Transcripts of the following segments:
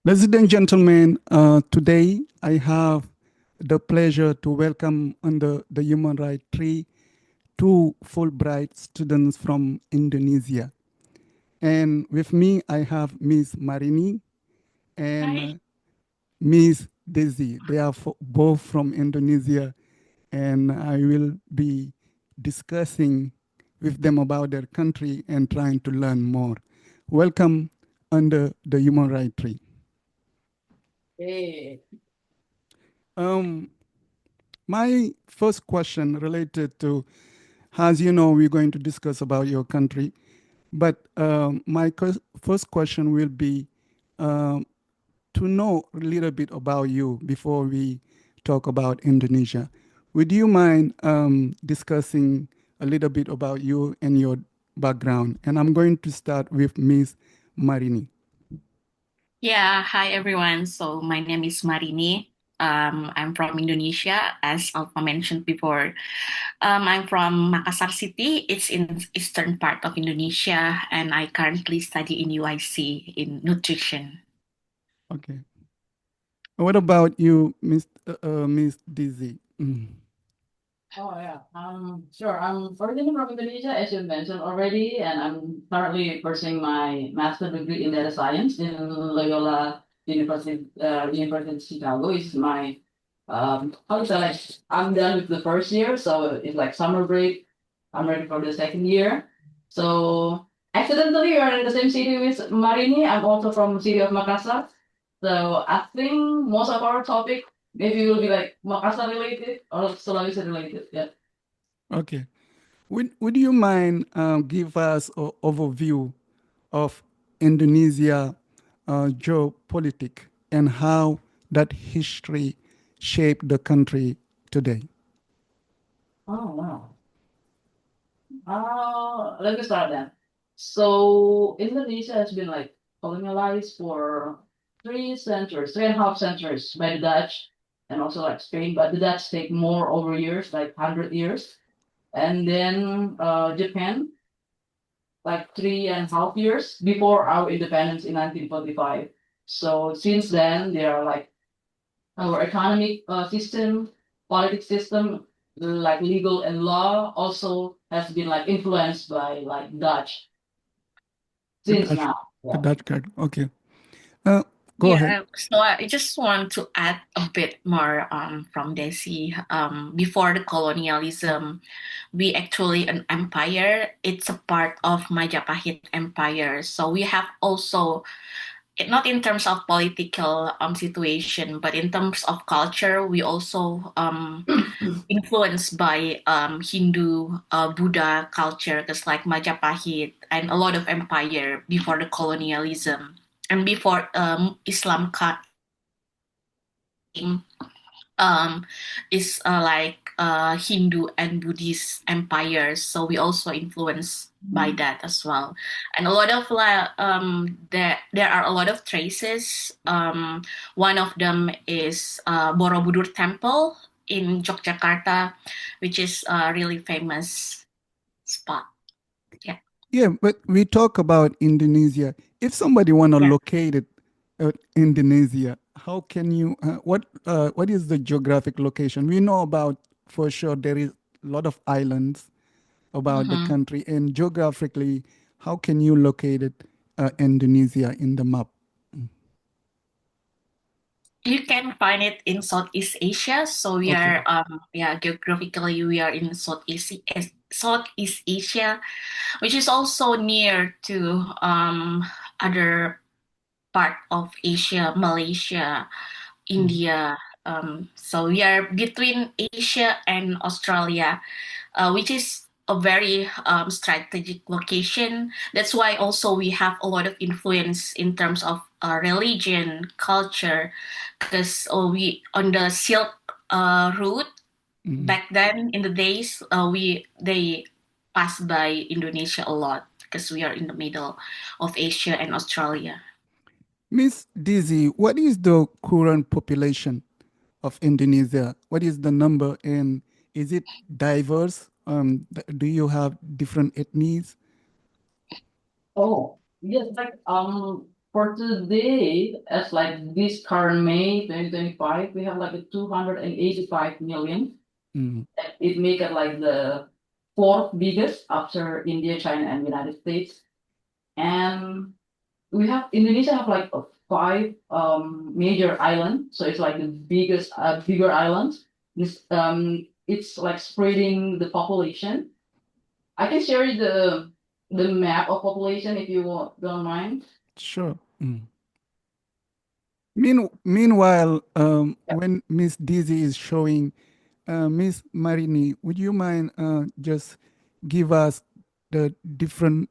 Ladies and gentlemen, today I have the pleasure to welcome under the Human Rights Tree two Fulbright students from Indonesia. And with me, I have Miss Marini and Hi. Miss Daisy. They are both from Indonesia, and I will be discussing with them about their country and trying to learn more. Welcome under the Human Rights Tree. Hey. Um, My first question related to, as you know, we're going to discuss about your country, but my first question will be um, to know a little bit about you before we talk about Indonesia. Would you mind discussing a little bit about you and your background? And I'm going to start with Miss Marini. Yeah, hi everyone. So my name is Marini. I'm from Indonesia, as Alpha mentioned before. I'm from Makassar City. It's in eastern part of Indonesia, and I currently study in UIC in nutrition. Okay. What about you, Miss Dizzy? Oh yeah, sure. I'm originally from Indonesia, as you mentioned already, and I'm currently pursuing my master's degree in data science in Loyola University of Chicago. Is my how to say, like, I'm done with the first year, so it's like summer break. I'm ready for the second year. So accidentally, we are in the same city with Marini. I'm also from the city of Makassar. So I think most of our topic maybe will be like Makassar related or Sulawesi related. Yeah. Okay. Would you mind give us an overview of Indonesia geopolitics and how that history shaped the country today? Oh wow. Let me start then. So Indonesia has been like colonialized for 3 centuries, 3.5 centuries by the Dutch and also like Spain, but the Dutch take more over years, like 100 years. And then Japan, like 3.5 years before our independence in 1945. So since then, there are like our economic system, politics system, like legal and law also has been like influenced by like Dutch The since Dutch, now. the Yeah. Dutch card. Okay. Uh, go ahead. Yeah, so I just want to add a bit more from Desi. Before the colonialism, we actually an empire. It's a part of Majapahit Empire. So we have also not in terms of political situation, but in terms of culture, we also influenced by Hindu, Buddha culture, just like Majapahit and a lot of empire before the colonialism and before Islam came. Um, is like Hindu and Buddhist empires, so we also influenced by that as well. And a lot of there are a lot of traces. One of them is Borobudur Temple in Yogyakarta, which is a really famous spot. Yeah. Yeah, but we talk about Indonesia. If somebody want to Yeah. locate it, Indonesia, how can you? What is the geographic location? We know about for sure there is a lot of islands about the Mhm. country, and geographically, how can you locate it, Indonesia in the map? You can find it in Southeast Asia. So we Okay. are, yeah, geographically we are in Southeast Asia, which is also near to other part of Asia, Malaysia, Mhm. India. So we are between Asia and Australia, which is a very strategic location. That's why also we have a lot of influence in terms of religion, culture, because we on the Silk route Mhm. back then in the days we they pass by Indonesia a lot because we are in the middle of Asia and Australia. Miss Dizzy, what is the current population of Indonesia? What is the number, and is it diverse? Do you have different ethnies? Oh, yes, like for today, as like this current May 2025, we have like a 285 million. Mm. It make it like the fourth biggest after India, China, and United States. And we have Indonesia have like five major islands, so it's like the biggest bigger islands. This it's like spreading the population. I can share you the map of population if you don't mind. Sure. Mm. Meanwhile, when Miss Dizzy is showing, Miss Marini, would you mind just give us the different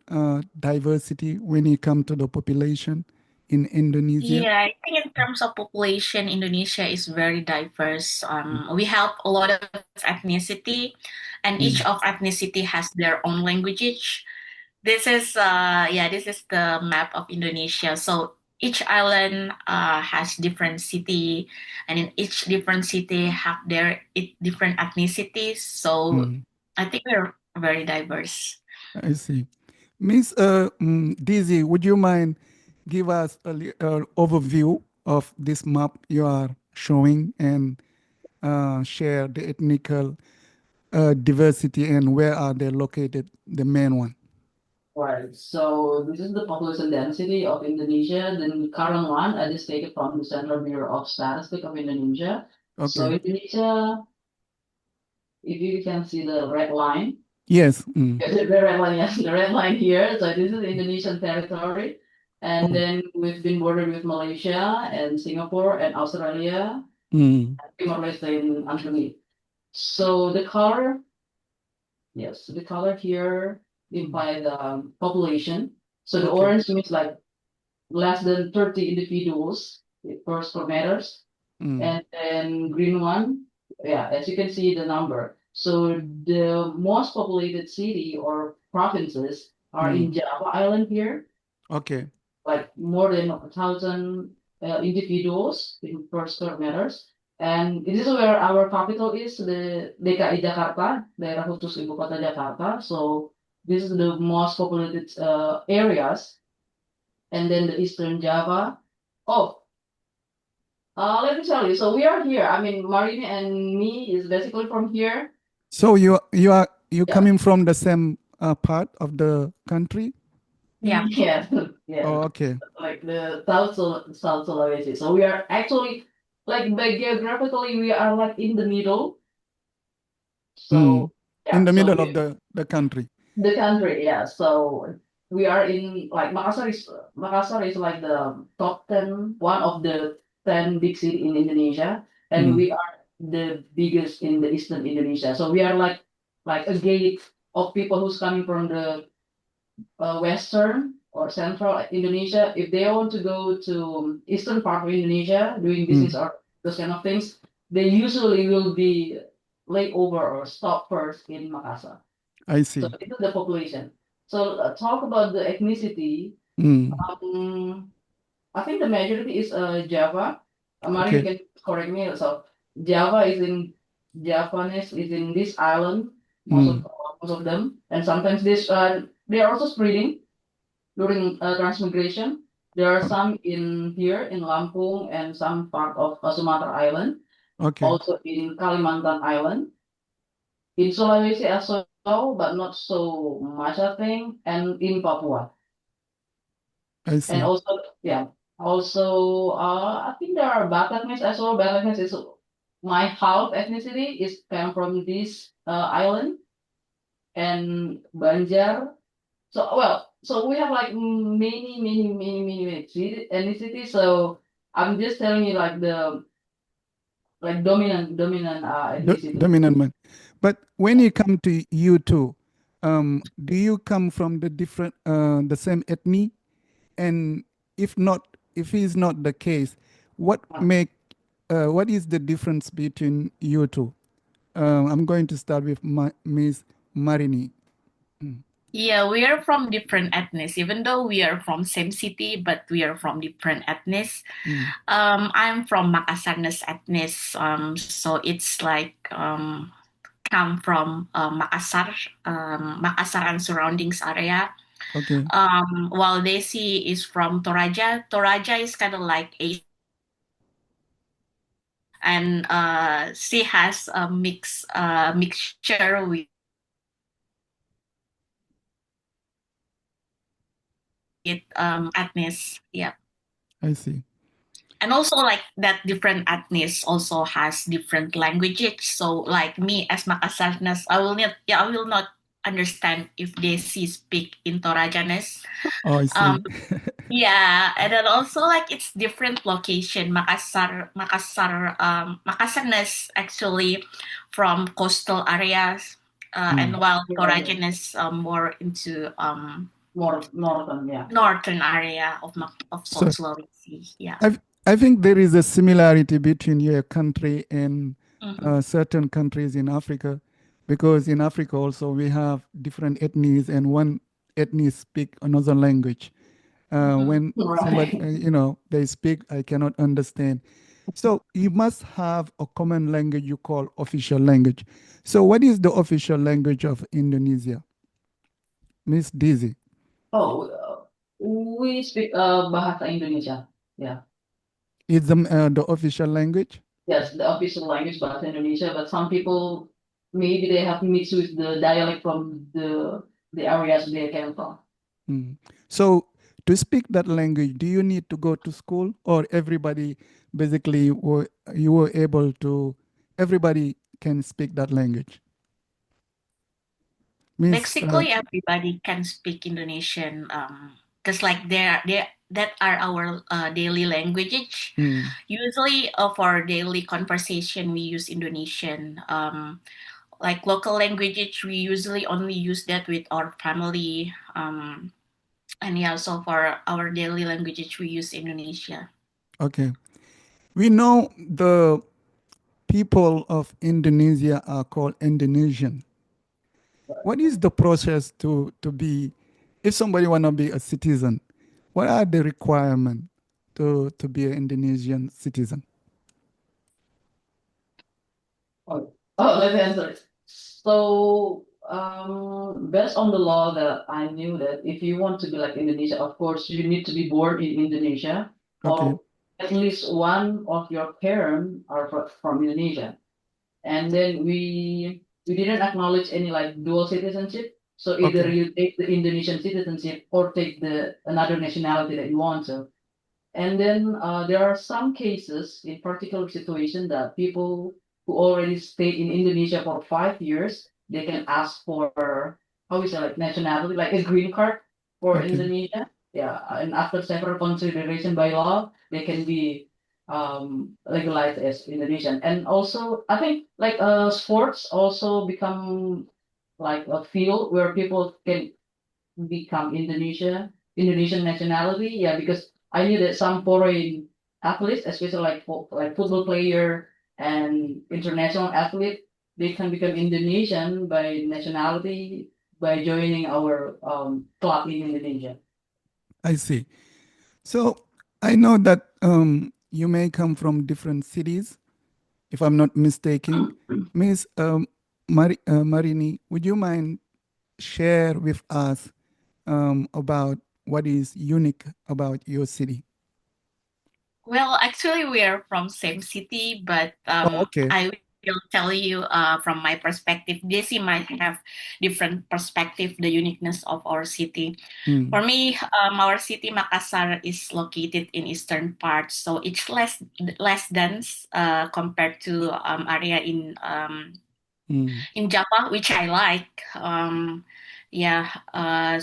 diversity when you come to the population in Indonesia? Yeah, I think in terms of population, Indonesia is very diverse. Mm. We have a lot of ethnicity, and each Mm. of ethnicity has their own language. This is the map of Indonesia. So each island has different city, and in each different city have different ethnicities. So Mm. I think we're very diverse. I see. Miss Dizzy, would you mind give us a overview of this map you are showing and share the ethnical diversity and where are they located, the main one? Right. So this is the population density of Indonesia. The current one I just take it from the Central Bureau of Statistics of Indonesia. So Okay. Indonesia, if you can see the red line, Yes. Mm. the red line, yes, the red line here. So this is Indonesian territory. And Oh. then we've been bordered with Malaysia and Singapore and Australia, Mm. Timor-Leste in underneath. So the color, yes, the color here imply the population. So the Okay. orange means like less than 30 individuals per square meters. Mm. And then green one, yeah, as you can see the number. So the most populated city or provinces are Mm. in Java Island here, Okay. like more than 1,000 individuals in per square meters. And this is where our capital is, the DKI Jakarta, Daerah Khusus Ibu Kota Jakarta. So this is the most populated areas. And then the Eastern Java. Oh, let me tell you. So we are here. I mean, Marini and me is basically from here. So you Yeah. coming from the same part of the country? Yeah. Yeah. Yeah. Oh, okay. Like the South Sulawesi. So we are actually like by geographically we are like in the middle. Mm. So In yeah. the So middle of the country. the country. Yeah. So we are in like Makassar is like the top 10, one of the 10 big city in Indonesia, and Mm. we are the biggest in the eastern Indonesia. So we are like a gate of people who's coming from the western or central Indonesia. If they want to go to eastern part of Indonesia doing business Mm. or those kind of things, they usually will be laid over or stop first in Makassar. I So see. this is the population. So talk about the ethnicity. Mm. Um, I think the majority is Java. Mari, you Okay. can correct me. So Java is in Javanese is in this island, Mm. most of them, and sometimes this they are also spreading during transmigration. There are O- some in here in Lampung and some part of Sumatra Island, Okay. also in Kalimantan Island, in Sulawesi as well, but not so much I think, and in Papua. I And see. also, yeah, also, I think there are Bataknes as well. Bataknes is my half ethnicity is come from this island and Banjar. So, well, so we have like many ethnicities. So I'm just telling you like the like dominant ethnicity. Dominant man. But when you come to you two, do you come from the same ethnic? And if not, if is not the case, what is the difference between you two? I'm going to start with Miss Marini. Mm. Yeah, we are from different ethnies, even though we are from same city, but we are from different ethnies. Mm. I'm from Makassarnes ethnies, so it's like come from Makassar and surroundings area. Okay. While Desi is from Toraja. Toraja is kind of like a and she has a mixture with ethnies. Yeah. I see. And also like that different ethnies also has different languages. So like me as Makassarnes, I will not understand if they speak in Torajanes. Oh, I Um, see. yeah, and then also like it's different location. Makassarnes actually from coastal areas, and Mm, while Yeah, Torajanes more into more northern, yeah. northern area of South so Sulawesi. Yeah. I think there is a similarity between your country and Mhm. certain countries in Africa, because in Africa also we have different ethnies, and one ethnic speak another language. Mhm. When somebody, Right. they speak, I cannot understand. So you must have a common language you call official language. So what is the official language of Indonesia, Miss Dizzy? Oh, we speak Bahasa Indonesia. Yeah. Is the official language? Yes, the official language Bahasa Indonesia, but some people maybe they have mixed with the dialect from the areas they came from. Mm. So to speak that language, do you need to go to school, or everybody basically you were able to, everybody can speak that language? Miss, Basically, everybody can speak Indonesian. Because like they that are our daily languages. mm, Usually, for daily conversation, we use Indonesian. Like local languages, we usually only use that with our family. And yeah, so for our daily languages, we use Indonesia. okay. We know the people of Indonesia are called Indonesian. What is the process to be, if somebody want to be a citizen, what are the requirements to be an Indonesian citizen? Let me answer it. So, based on the law that I knew that if you want to be like Indonesia, of course, you need to be born in Indonesia, Okay, or at least one of your parents are from Indonesia. And then we didn't acknowledge any like dual citizenship. So either okay, you take the Indonesian citizenship or take the another nationality that you want to. And then there are some cases in particular situation that people who already stayed in Indonesia for 5 years, they can ask for how is it like nationality, like a green card for okay. Indonesia. Yeah, and after several consideration by law, they can be legalized as Indonesian. And also, I think like sports also become like a field where people can become Indonesian nationality. Yeah, because I knew that some foreign athletes, especially like football player and international athlete, they can become Indonesian by nationality by joining our club in Indonesia. I see. So I know that you may come from different cities, if I'm not mistaken. Miss Marini, would you mind share with us about what is unique about your city? Well, actually, we are from same city, but Oh, okay. I will tell you from my perspective. Desi might have different perspective, the uniqueness of our city. Mm, For me, our city Makassar is located in eastern part, so it's less dense compared to area mm, in Java, which I like. Yeah,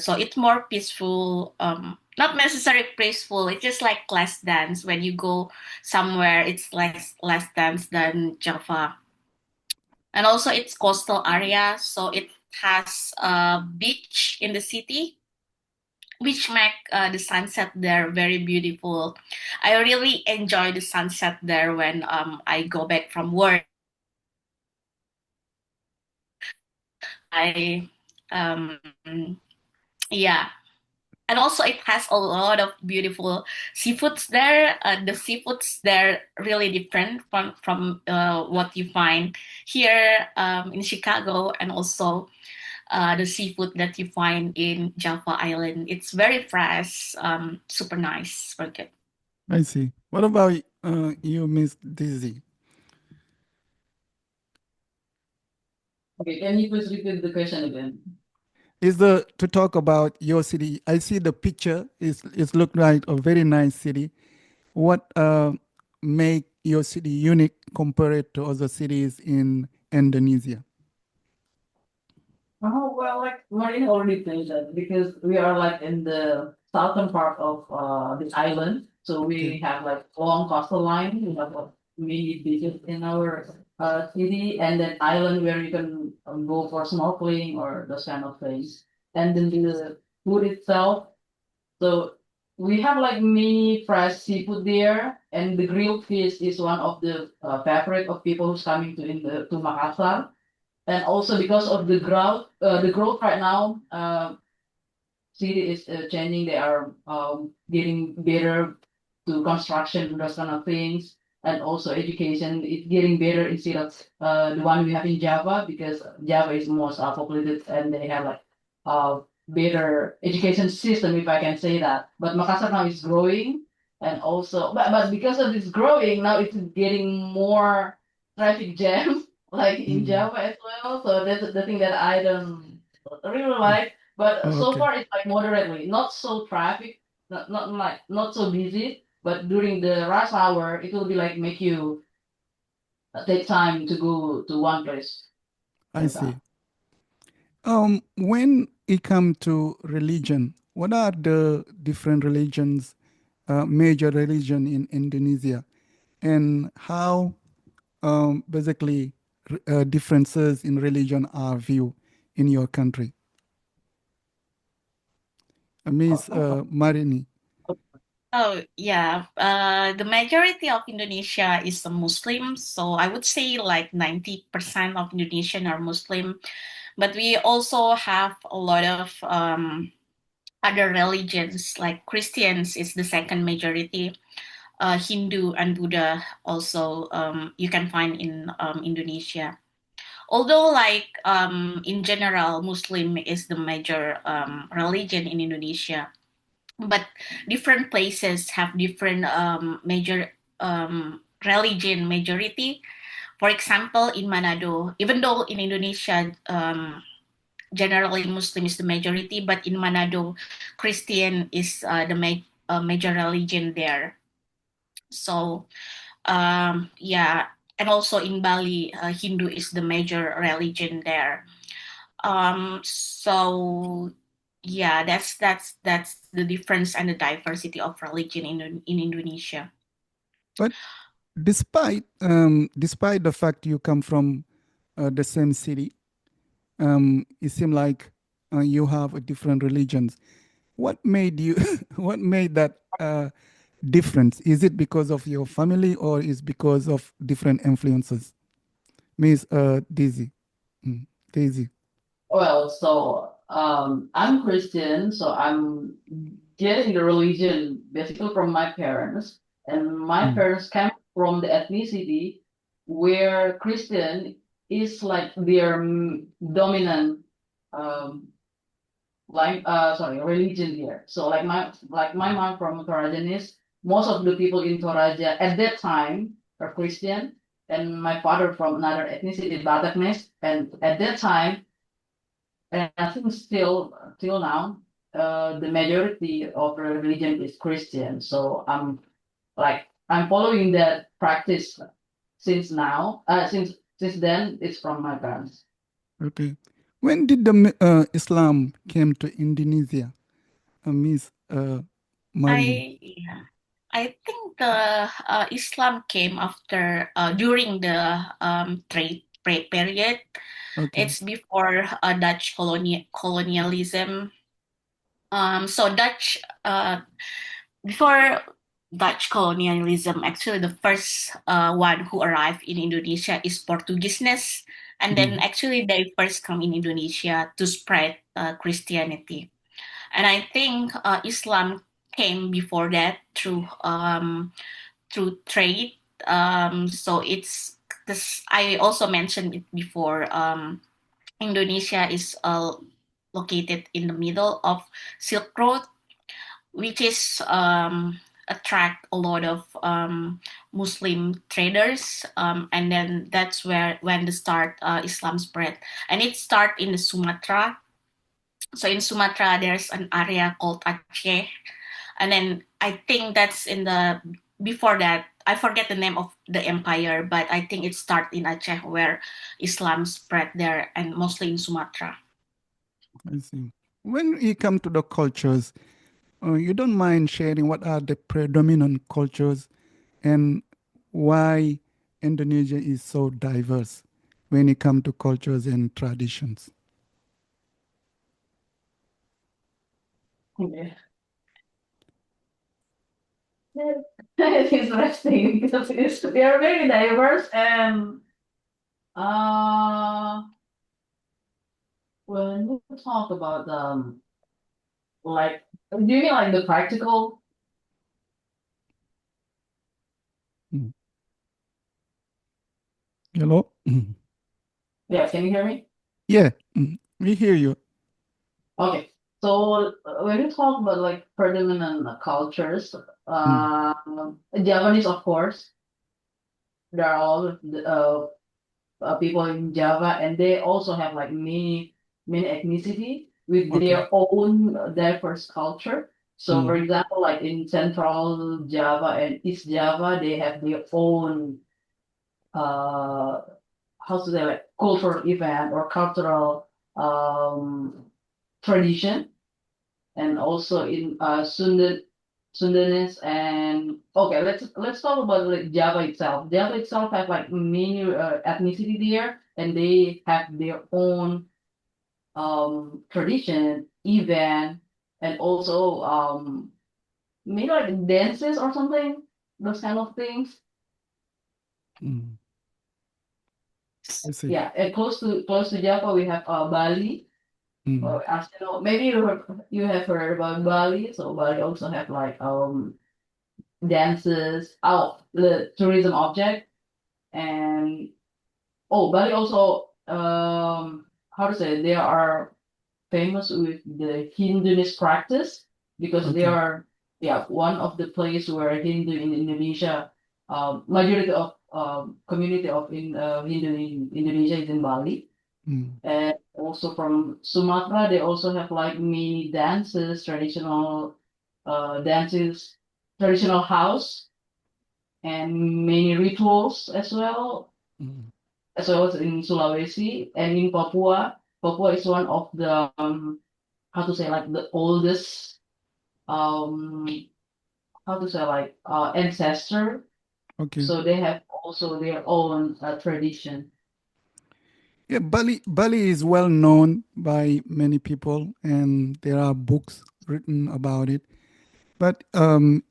so it's more peaceful. Not necessarily peaceful. It's just like less dense. When you go somewhere, it's less dense than Java, and also it's coastal area, so it has a beach in the city, which make the sunset there very beautiful. I really enjoy the sunset there when I go back from work. I um, yeah, and also it has a lot of beautiful seafoods there. The seafoods there really different from what you find here in Chicago, and also the seafood that you find in Java Island. It's very fresh, super nice, very good. I see. What about you, Miss Dizzy? Okay, can you please repeat the question again? Is the to talk about your city? I see the picture. It's look like a very nice city. What make your city unique compared to other cities in Indonesia? Oh, well, like Marina already finished that because we are like in the southern part of this island. So Okay, we have like long coastal line. We have like many beaches in our city, and then island where you can go for snorkeling or those kind of things. And then the food itself. So we have like many fresh seafood there, and the grilled fish is one of the favorite of people who's coming to Makassar. And also because of the growth right now, city is changing. They are getting better to construction, those kind of things, and also education. It's getting better instead of the one we have in Java because Java is most populated and they have like better education system, if I can say that. But Makassar now is growing, and also but because of this growing now, it's getting more traffic jam like in mm. Java as well. So that's the thing that I don't really like. But Oh, so okay, far it's like moderately, not so traffic, not so busy. But during the rush hour, it will be like make you take time to go to one place I at a time. see. When it comes to religion, what are the different religions, major religion in Indonesia, and how basically differences in religion are viewed in your country? Miss Marini. Oh yeah, the majority of Indonesia is a Muslim, so I would say like 90% of Indonesian are Muslim. But we also have a lot of other religions, like Christians is the second majority. Hindu and Buddha also you can find in Indonesia. Although like in general, Muslim is the major religion in Indonesia, but different places have different major religion majority. For example, in Manado, even though in Indonesia generally Muslim is the majority, but in Manado, Christian is the major religion there. So yeah, and also in Bali, Hindu is the major religion there. So yeah, that's the difference and the diversity of religion in Indonesia. But despite the fact you come from the same city, it seems like you have a different religions. What made you? What made that difference? Is it because of your family or is because of different influences? Miss Daisy. Mm, Daisy. Well, so I'm Christian, so I'm getting the religion basically from my parents, and my Mm, parents came from the ethnicity where Christian is like their dominant um, religion here. So like my mom from Toraja, most of the people in Toraja at that time are Christian, and my father from another ethnicity, Bataknes, and at that time, and I think still till now, the majority of the religion is Christian. So I'm following that practice since now. Since then, it's from my parents. okay. When did the Islam came to Indonesia, Miss Marini? Yeah, I think the Islam came after during the trade period. Okay. It's before Dutch colonialism. So before Dutch colonialism, actually the first one who arrived in Indonesia is Portuguese, and then Mm, actually they first come in Indonesia to spread Christianity. And I think Islam came before that through trade. So it's this. I also mentioned it before. Indonesia is located in the middle of Silk Road, which is attract a lot of Muslim traders, and then that's where when the start Islam spread, and it start in the Sumatra. So in Sumatra, there's an area called Aceh, and then I think that's in the before that. I forget the name of the empire, but I think it started in Aceh where Islam spread there, and mostly in Sumatra. I see. When you come to the cultures, you don't mind sharing what are the predominant cultures and why Indonesia is so diverse when it comes to cultures and traditions. Okay. It's interesting because they are very diverse and uh when we talk about like do you mean like the practical? Mm. Hello? Mm. Yeah, can you hear me? Yeah, we hear you. Okay. So when you talk about like predominant cultures, Mm. Japanese of course, there are all people in Java, and they also have like many ethnicity with Okay. their own diverse culture. So, for Mm. example, like in Central Java and East Java, they have their own uh how to say like cultural event or cultural tradition, and also in Sundanese and okay, let's talk about like Java itself. Java itself have like many ethnicity there, and they have their own tradition, event, and also maybe like dances or something, those kind of things. Mm. I see. Yeah, and close to Java we have Bali. Mm. Well, as you know, maybe you have heard about Bali. So Bali also have like dances, the tourism object, and Bali also how to say they are famous with the Hinduist practice because they Okay. are one of the place where Hindu in Indonesia, majority of community of Hindu in Indonesia is in Bali. Mm. And also from Sumatra, they also have like many dances, traditional dances, traditional house, and many rituals Mm. as well as in Sulawesi and in Papua. Papua is one of the how to say like the oldest um how to say like ancestor. Okay. So they have also their own tradition. Yeah, Bali is well known by many people, and there are books written about it. But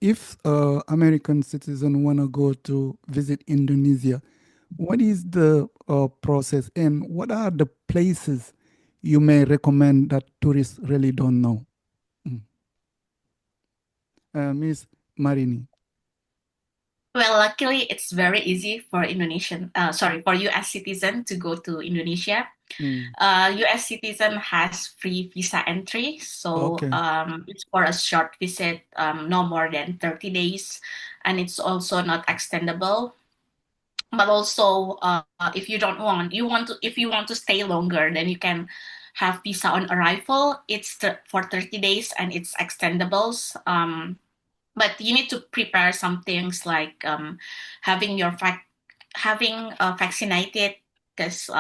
if American citizen want to go to visit Indonesia, what is the process and what are the places you may recommend that tourists really don't know? Mm. Miss Marini. Well, luckily, it's very easy for for US citizen to go to Indonesia. Mm. US citizen has free visa entry, so Okay. it's for a short visit, no more than 30 days, and it's also not extendable. But also, if you don't want, if you want to stay longer, then you can have visa on arrival. It's for 30 days and it's extendables. But you need to prepare some things like having your having vaccinated, because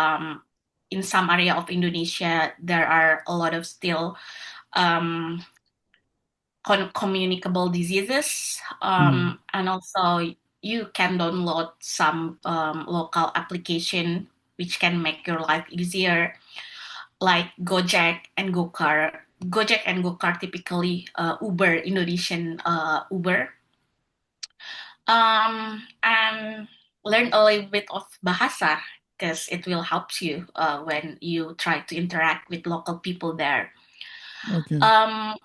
in some area of Indonesia there are a lot of still um, communicable diseases, Mm. and also you can download some local application which can make your life easier, like Gojek and Gokar. Gojek and Gokar typically Uber, Indonesian Uber. And learn a little bit of bahasa because it will help you when you try to interact with local people there. Okay. Um,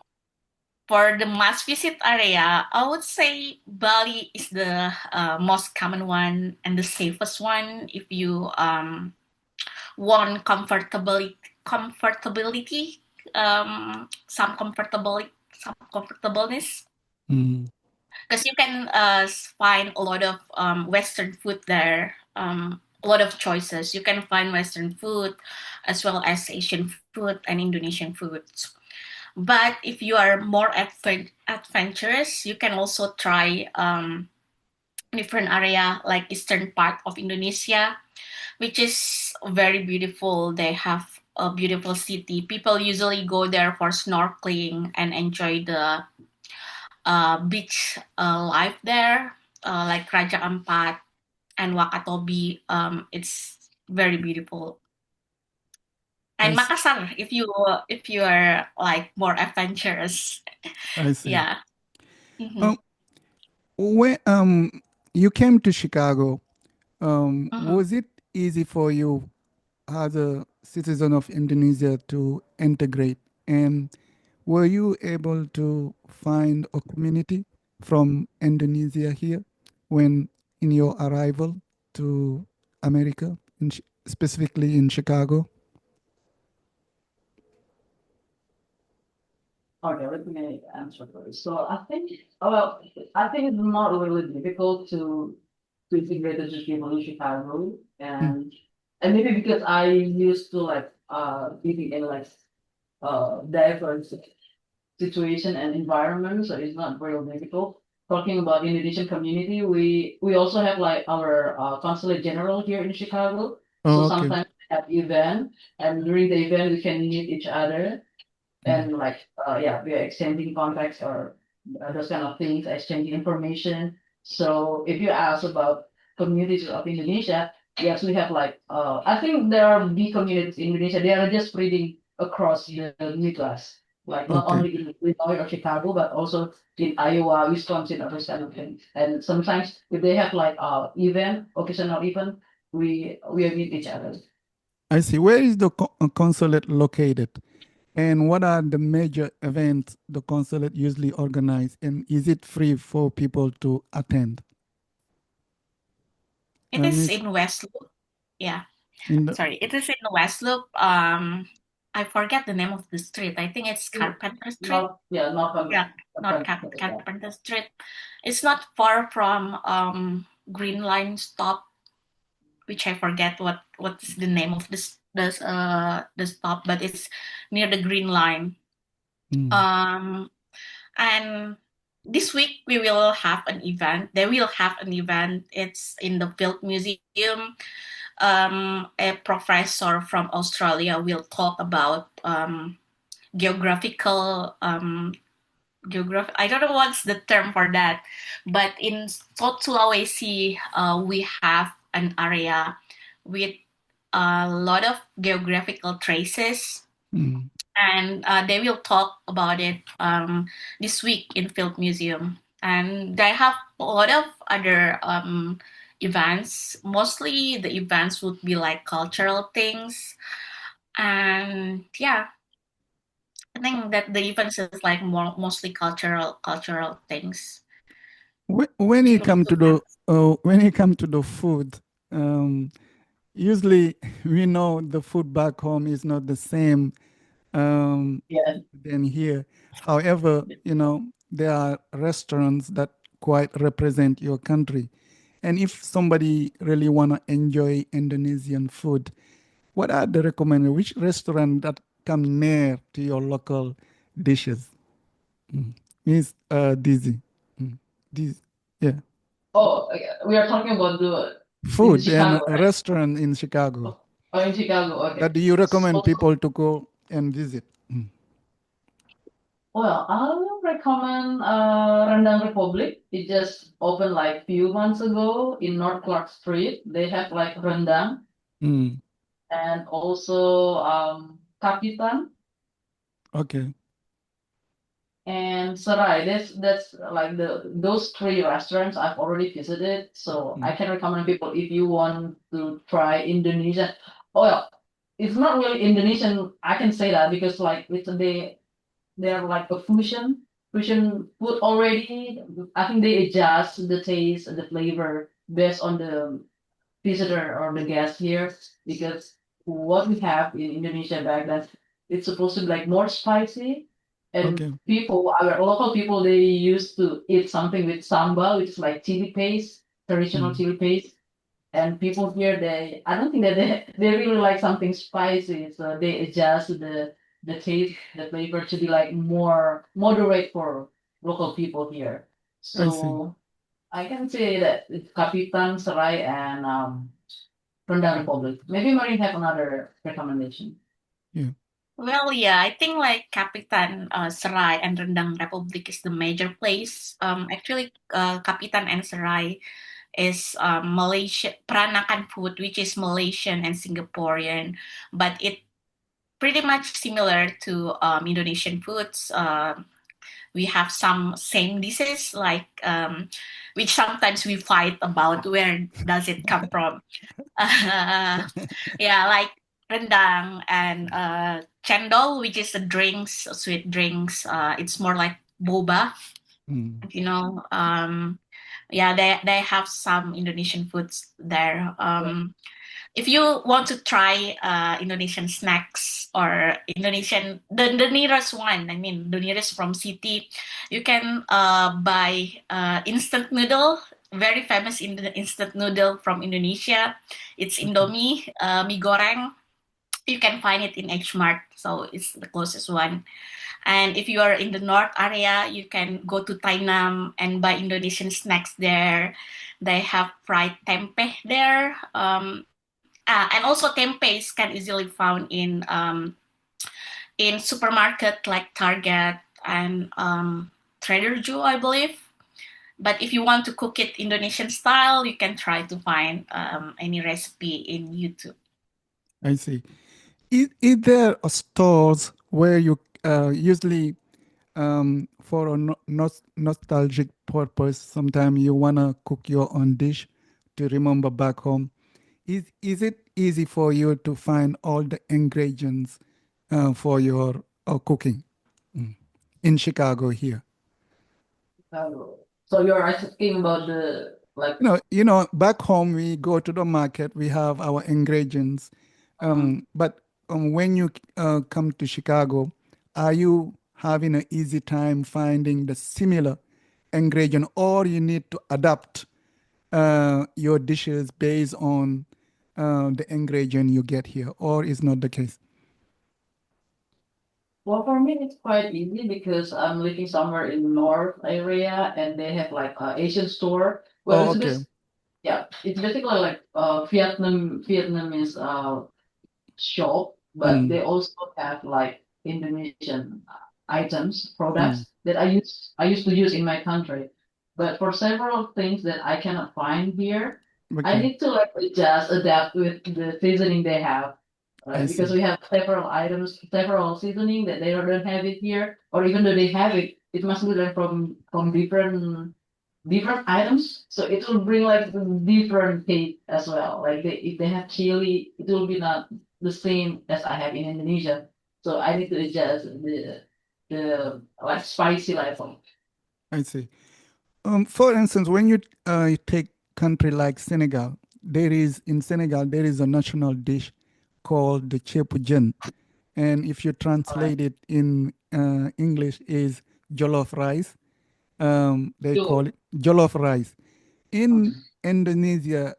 for the must visit area, I would say Bali is the most common one and the safest one if you want some comfortableness, Mm. because you can find a lot of Western food there. A lot of choices. You can find Western food as well as Asian food and Indonesian foods. But if you are more adventurous, you can also try different area like eastern part of Indonesia, which is very beautiful. They have a beautiful city. People usually go there for snorkeling and enjoy the beach life there, like Raja Ampat and Wakatobi. It's very beautiful. I, And s- Makassar, if you are like more adventurous, I see. yeah. Mm-hmm. Um, when you came to Chicago, Mm-hmm. was it easy for you as a citizen of Indonesia to integrate? And were you able to find a community from Indonesia here when in your arrival to America, specifically in Chicago? Okay, let me answer first. So well, I think it's not really difficult to integrate the people in Chicago, Mm. and maybe because I used to like living in like diverse situation and environment, so it's not real difficult. Talking about Indonesian community, we also have like our Consulate General here in Chicago. So Oh, okay. sometimes we have event, and during the event we can meet each other Mm. and like yeah, we are exchanging contacts or those kind of things, exchanging information. So if you ask about communities of Indonesia, yes, we have like I think there are big communities in Indonesia. They are just spreading across the Midwest, like not Okay. only in Illinois or Chicago, but also in Iowa, Wisconsin, or those kind of things. And sometimes if they have like occasional event, we meet each other. I see. Where is the consulate located? And what are the major events the consulate usually organize? And is it free for people to attend? It is Miss, in West Loop. Yeah. in the, Sorry, it is in the West Loop. I forget the name of the street. I think it's Carpenter Street. Not yeah, not Yeah, not Carpenter Street. It's not far from Green Line stop, which I forget what's the name of the stop, but it's near the Green Line. mm, Um, and this week we will have an event. They will have an event. It's in the Field Museum. A professor from Australia will talk about geographical I don't know what's the term for that, but in South Sulawesi, we have an area with a lot of geographical traces, mm. and they will talk about it this week in Field Museum. And they have a lot of other events. Mostly the events would be like cultural things, and yeah, I think that the events is like mostly cultural things. When you come to the Events. when you come to the food, um, usually we know the food back home is not the same Yeah. than here. However, there are restaurants that quite represent your country. And if somebody really wanna enjoy Indonesian food, what are the recommended? Which restaurant that come near to your local dishes? Mm. Miss Dizzy. Mm. Dizzy. Yeah. Oh, okay. We are talking about the in Food and Chicago, a right? restaurant in Chicago. Oh, in Chicago. Okay. That do you recommend So, people to go and visit? Mm. well, I will recommend Rendang Republic. It just opened like few months ago in North Clark Street. They have like rendang Mm. and also kapitan Okay. and Sarai. That's like those three restaurants I've already visited. So I Mm. can recommend people if you want to try Indonesian. Oh, well, it's not really Indonesian. I can say that because like they're like a fusion food already. I think they adjust the taste and the flavor based on the visitor or the guest here because what we have in Indonesia back then. It's supposed to be like more spicy, and Okay. our local people, they used to eat something with sambal, which is like chili paste, traditional Mm. chili paste. And people here, I don't think that they really like something spicy, so they adjust the taste, the flavor to be like more moderate for local people here. I see. So I can say that it's Kapitan, Serai, and Rendang Republic. Maybe Marine have another recommendation. Yeah. Well, yeah, I think like Kapitan Serai and Rendang Republic is the major place. Actually, Kapitan and Serai is Malaysia Peranakan food, which is Malaysian and Singaporean, but it pretty much similar to Indonesian foods. We have some same dishes like which sometimes we fight about where does it come from. Yeah, like rendang and cendol, which is a drinks, sweet drinks. It's more like boba, Mm. you know. Yeah, they have some Indonesian foods there. If you want to try Indonesian snacks or the nearest one, I mean the nearest from city, you can buy instant noodle, very famous in the instant noodle from Indonesia. It's Okay. Indomie, mie goreng. You can find it in H Mart, so it's the closest one. And if you are in the north area, you can go to Tainam and buy Indonesian snacks there. They have fried tempeh there. And also tempehs can easily found in supermarket like Target and Trader Joe, I believe. But if you want to cook it Indonesian style, you can try to find any recipe in YouTube. I see. Is there a stores where you usually for a nostalgic purpose, sometimes you wanna cook your own dish to remember back home? Is it easy for you to find all the ingredients for your cooking in Chicago here? Uh, so you're asking about the like. Back home we go to the market, we have our ingredients. But when you come to Chicago, are you having an easy time finding the similar ingredient, or you need to adapt your dishes based on the ingredient you get here, or is not the case? Well, for me, it's quite easy because I'm living somewhere in the north area, and they have like Asian store. Well, Oh, okay. yeah, it's basically like Vietnamese shop, but Mm, they also have like Indonesian items, mm, products that I used to use in my country. But for several things that I cannot find here, I okay, need to like just adapt with the seasoning they have. I Right, because see. we have several items, several seasoning that they don't have it here, or even though they have it, it must be like from different items, so it will bring like different taste as well. Like if they have chili, it will be not the same as I have in Indonesia. So I need to adjust the like spicy level. I see. For instance, when you take country like Senegal, in Senegal there is a national dish called the chepujen, and if you Alright. translate it in English is jollof rice. They call So, it jollof rice. In Indonesia,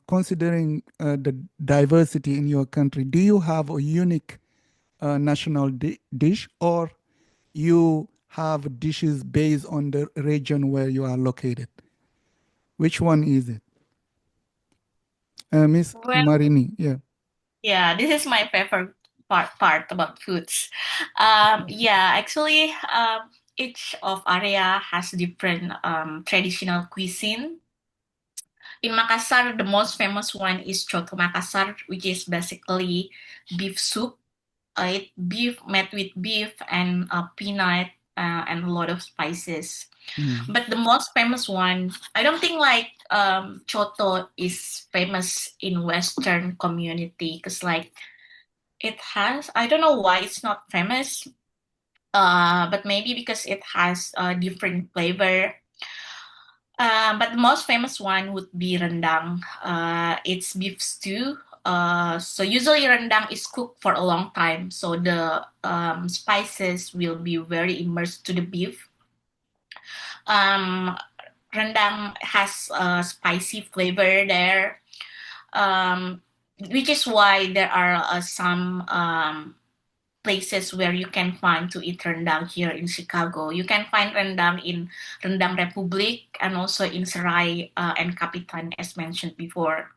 considering the diversity in your country, do you have a unique national dish, or you have dishes based on the region where you are located? Which one is it? Miss Well, Marini, yeah. yeah, this is my favorite part about foods. Yeah, actually, each of area has different traditional cuisine. In Makassar, the most famous one is Coto Makassar, which is basically beef soup. Beef made with beef and peanut and a lot of spices. Mm, But the most famous one, I don't think like Choto is famous in Western community because like it has, I don't know why it's not famous, but maybe because it has a different flavor. But the most famous one would be rendang. It's beef stew So usually rendang is cooked for a long time, so the spices will be very immersed to the beef. Um, Rendang has a spicy flavor there, um, which is why there are some places where you can find to eat rendang here in Chicago. You can find rendang in Rendang Republic and also in Serai and Kapitan, as mentioned before.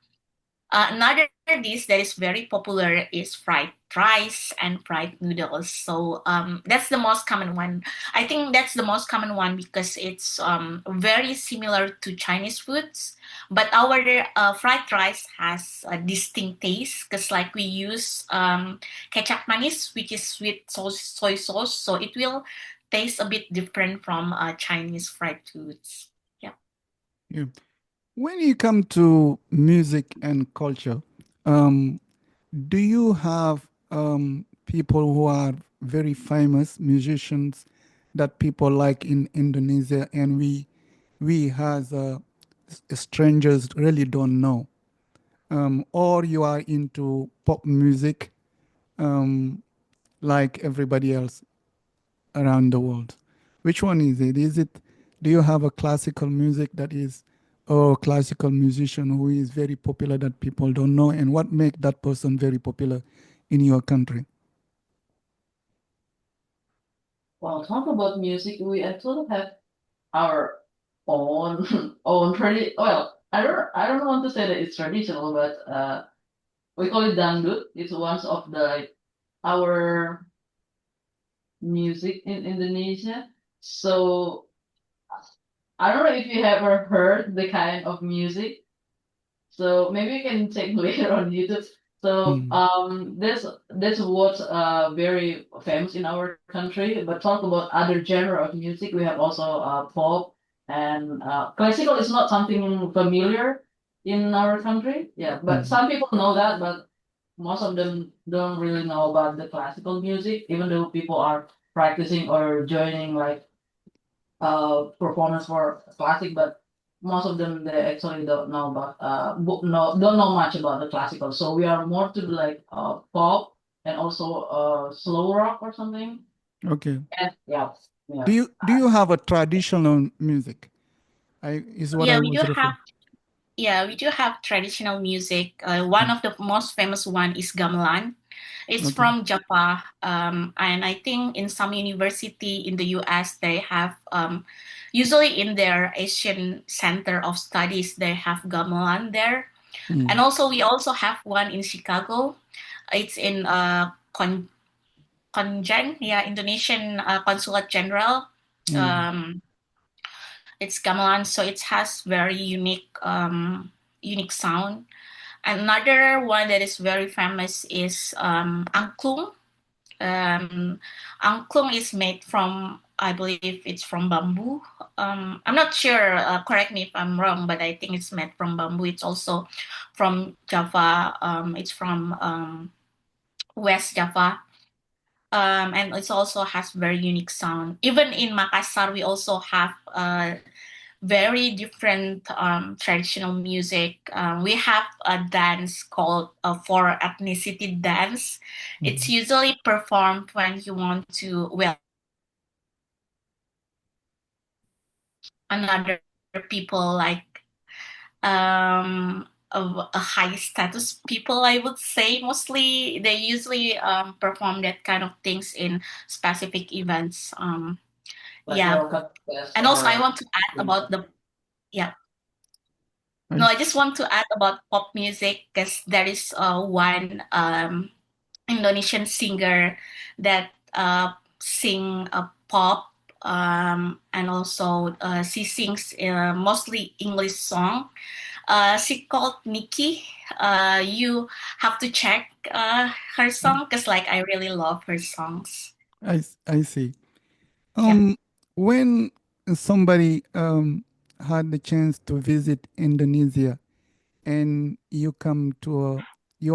Another dish that is very popular is fried rice and fried noodles. So that's the most common one. I think that's the most common one because it's very similar to Chinese foods. But our fried rice has a distinct taste because like we use kecap manis, which is sweet soy sauce. So it will taste a bit different from Chinese fried foods. Yeah. Yeah. When you come to music and culture, um, do you have people who are very famous musicians that people like in Indonesia, and we as strangers really don't know? Or you are into pop music um, like everybody else around the world? Which one is it? Do you have a classical music that is, or classical musician who is very popular that people don't know? And what make that person very popular in your country? Well, talk about music, we actually have our own own tradition. Well, I don't want to say that it's traditional, but we call it dangdut. It's one of the like our music in Indonesia. So I don't know if you have ever heard the kind of music. So maybe you can check later on YouTube. So Mm. that's what's very famous in our country. But talk about other genre of music, we have also pop and classical is not something familiar in our country. Yeah, but some people know that, but most of them don't really know about the classical music, even though people are practicing or joining like performance for classic, but most of them they actually don't know about don't know much about the classical. So we are more to like pop and also slow rock or something. Okay. And yeah, Do yeah. you have a traditional music? Is what Yeah, I we do was have referring. Yeah, we do have traditional music. One of the most famous one is gamelan. It's Okay. from Java, and I think in some university in the US they have usually in their Asian Center of Studies they have gamelan there, and Mm. also we also have one in Chicago. It's in Konjen, yeah, Indonesian Consulate General. Mm. Um, it's gamelan, so it has very unique sound. Another one that is very famous is angklung. Um, Angklung is made from, I believe it's from bamboo. I'm not sure, correct me if I'm wrong, but I think it's made from bamboo. It's also from Java. It's from West Java. And it also has very unique sound. Even in Makassar, we also have very different traditional music. We have a dance called for ethnicity dance. It's Mm. usually performed when you want to welcome another people like a high status people, I would say. Mostly they usually perform that kind of things in specific events. Like Yeah. World Cup test And also I or want to add about the yeah. I No, I s- just want to add about pop music because there is one Indonesian singer that sing pop, and also she sings mostly English song. She called Nikki. You have to check her song because like I really love her songs. I see. Yeah. Um, when somebody had the chance to visit Indonesia, and you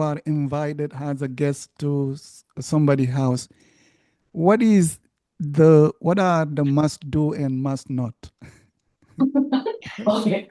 are invited as a guest to somebody's house, what are the must do and must not? okay.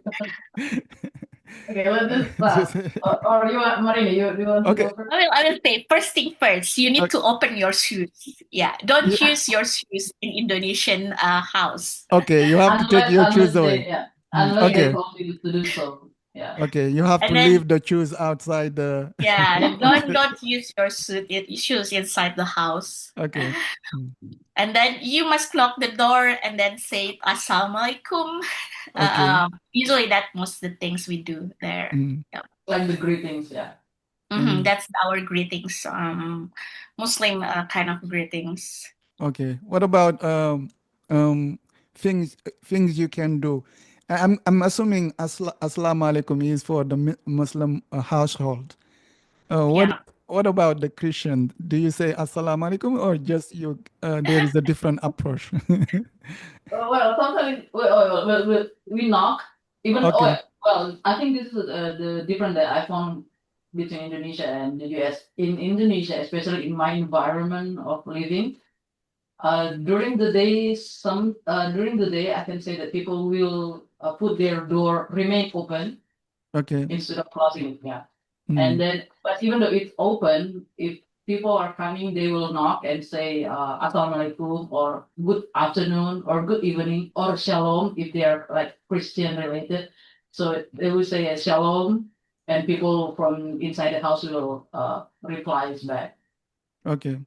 Okay, let's just start. Or you want, Marina, you want to Okay. go first? I will say first thing first. You need to open your shoes. Yeah, don't Yeah. use your shoes in Indonesian house. Okay, you have to take your shoes Unless away. unless they Okay. told you to do so. Yeah. Okay, you have to And then leave the shoes outside the. yeah, don't use your shoes inside the house. Okay. Mm. And then you must lock the door and then say Assalamualaikum. Okay. Usually that most of the things we do there. Mm. Yeah. Like the greetings, yeah. Mm. That's our greetings, Muslim kind of greetings. Okay. What about um things you can do? I'm assuming Assalamu alaikum is for the Muslim household. What Yeah. what about the Christian? Do you say Assalamu alaikum or just you? There is a different approach. Well, sometimes we knock. Even Okay. I think this is the difference that I found between Indonesia and the US. In Indonesia, especially in my environment of living, during the day, during the day, I can say that people will put their door remain open Okay. instead of closing it. Yeah. And Mm. then, but even though it's open, if people are coming, they will knock and say Assalamualaikum or good afternoon or good evening or Shalom if they are like Christian related. So they will say Shalom, and people from inside the house will replies back. Okay.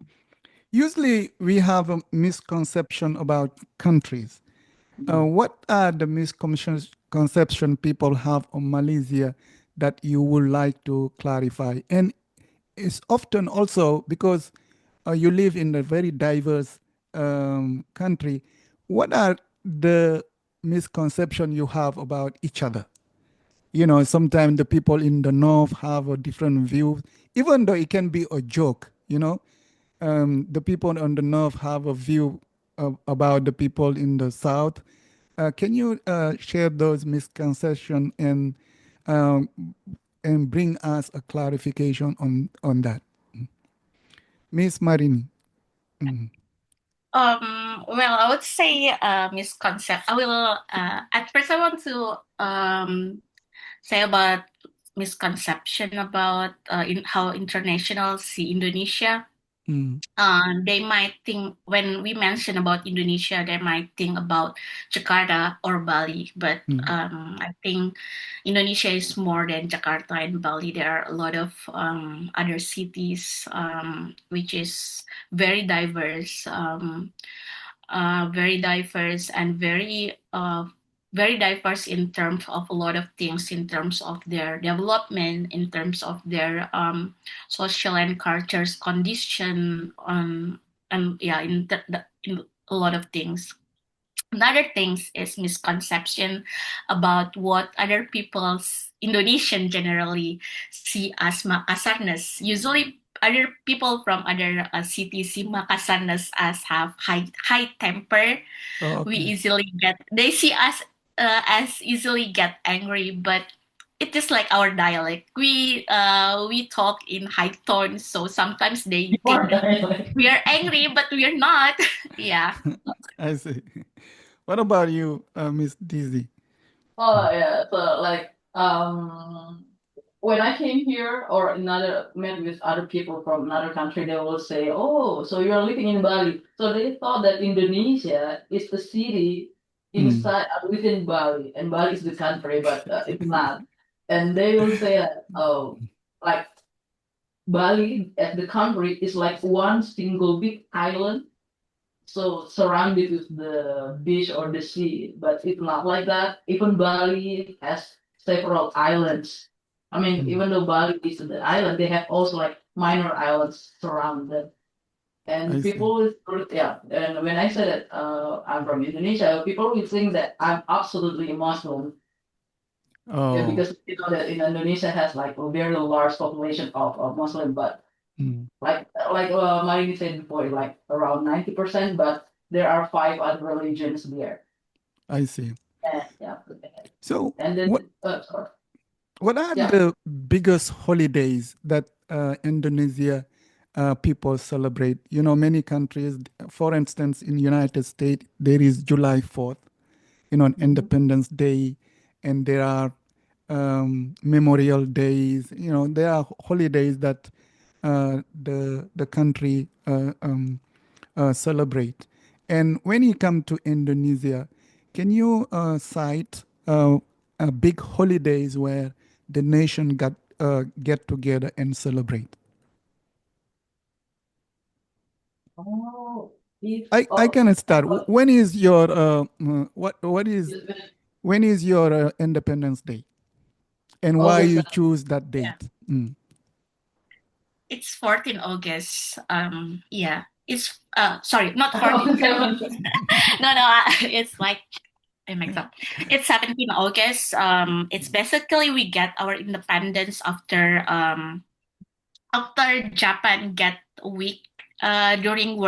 Usually we have a misconception about countries. What are the misconception people have on Malaysia that you would like to clarify? And it's often also because you live in a very diverse country. What are the misconception you have about each other? You know, sometimes the people in the north have a different view, even though it can be a joke. You know, the people on the north have a view about the people in the south. Can you share those misconceptions um, and bring us a clarification on that, Miss Marini? Mm. Well, I would say misconception. I will at first I want to say about misconception about how international see Indonesia. Mm. They might think when we mention about Indonesia, they might think about Jakarta or Bali. But Mm. I think Indonesia is more than Jakarta and Bali. There are a lot of other cities which is very diverse. Very diverse and very diverse in terms of a lot of things, in terms of their development, in terms of their social and cultures condition, and yeah, in a lot of things. Another things is misconception about what other people's Indonesian generally see as Makassarness. Usually, other people from other cities see Makassarness as have high temper. Oh, We okay. easily get they see us as easily get angry, but it is like our dialect. We talk in high tones, so sometimes they Or think that dialect. we are angry, but we are not. Yeah. I see. What about you, Miss Dizzy? Oh yeah, so like when I came here or another met with other people from another country, they will say, "Oh, so you are living in Bali." So they thought that Indonesia is the city Mm. inside within Bali, and Bali is the country, but it's not. And they will say that, oh, like Bali as the country is like one single big island, so surrounded with the beach or the sea, but it's not like that. Even Bali has several islands. I mean, Mm. even though Bali is the island, they have also like minor islands surrounded. I And see. people, yeah. And when I say that I'm from Indonesia, people will think that I'm absolutely Muslim. Yeah, Oh. because you know that in Indonesia has like a very large population of Muslim, but Mm. like Marini said before, like around 90%, but there are five other religions there. I see. Yeah, So, and then sorry. what are Yeah. the biggest holidays that Indonesia people celebrate? You know, many countries, for instance, in United States, there is July 4th, you know, on Mhm. Independence Day, and there are Memorial Days. There are holidays that the country celebrate. And when you come to Indonesia, can you cite big holidays where the nation get together and celebrate? Oh, if I oh, can start. When is your yes, when is your Independence Day, and why August you 7th. choose that Yeah, date? Mm. it's 14 August. Yeah, it's sorry, not 14. August 7th. No, no, it's like I mix up. It's 17 August. It's basically we get our independence after Japan get weak during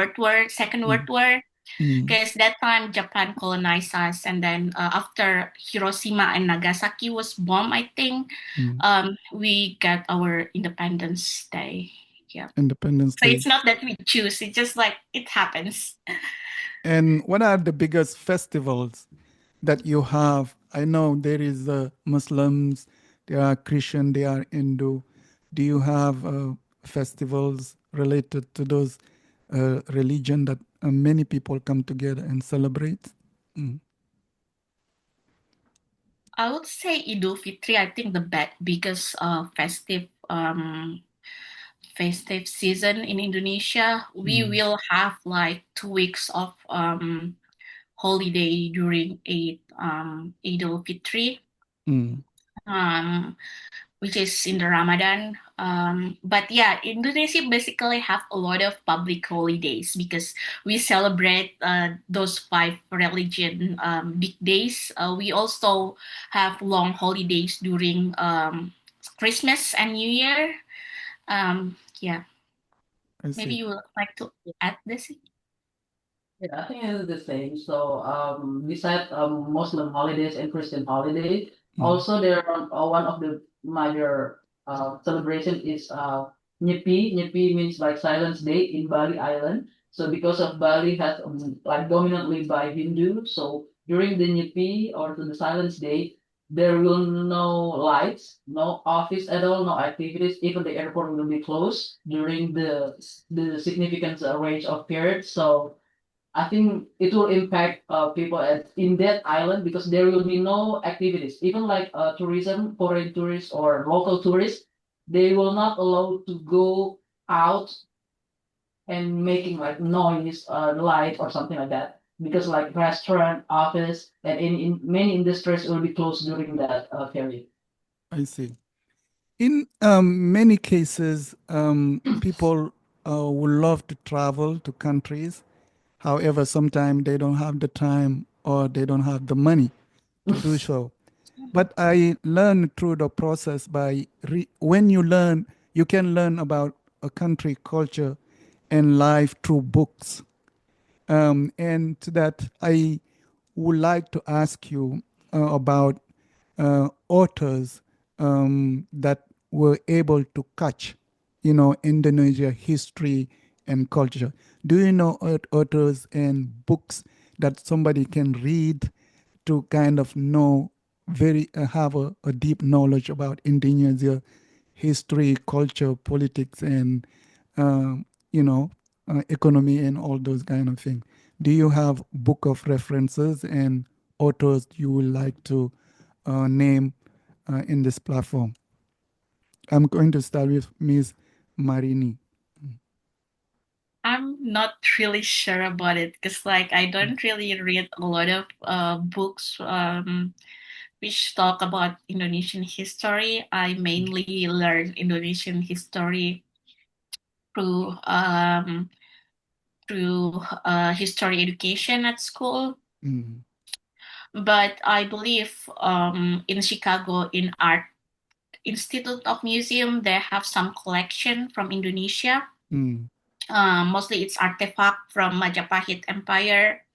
Second World Mm. War, Mm. because that time Japan colonized us, and then after Hiroshima and Nagasaki was bombed, I think, Mm. we got our Independence Day. Yeah. Independence So Day. it's not that we choose; it's just like it happens. And what are the biggest festivals that you have? I know there is Muslims, there are Christian, there are Hindu. Do you have festivals related to those religion that many people come together and celebrate? Mm. I would say Idul Fitri. I think the biggest festive season in Indonesia. We Mm. will have like 2 weeks of holiday during Idul Fitri, Mm. um, which is in the Ramadan. But yeah, Indonesia basically have a lot of public holidays because we celebrate those five religion big days. We also have long holidays during Christmas and New Year. Yeah, I maybe see. you would like to add this. Yeah, I think it's the same. So, besides Muslim holidays and Christian holiday, Mm. also there are one of the major celebration is Nyepi. Nyepi means like Silence Day in Bali Island. So because of Bali has like dominantly by Hindu, so during the Nyepi or to the Silence Day, there will no lights, no office at all, no activities. Even the airport will be closed during the significant range of period. So I think it will impact people in that island because there will be no activities, even like tourism, foreign tourists or local tourists. They will not allow to go out and making like noise, light or something like that because like restaurant, office, and in many industries will be closed during that period. I see. In many cases, people would love to travel to countries. However, sometimes they don't have the time or they don't have the money to do so. But I learned through the process when you learn, you can learn about a country culture and life through books. And to that, I would like to ask you about authors that were able to catch, Indonesia history and culture. Do you know authors and books that somebody can read to kind of know have a deep knowledge about Indonesia history, culture, politics, and um, you know, economy and all those kind of things. Do you have book of references and authors you would like to name in this platform? I'm going to start with Ms. Marini. I'm not really sure about it because like I don't really read a lot of books which talk about Indonesian history. I mainly learn Indonesian history through history education at school. Mm. But I believe in Chicago in Art Institute of Museum they have some collection from Indonesia. Mm. Mostly it's artifact from Majapahit Empire.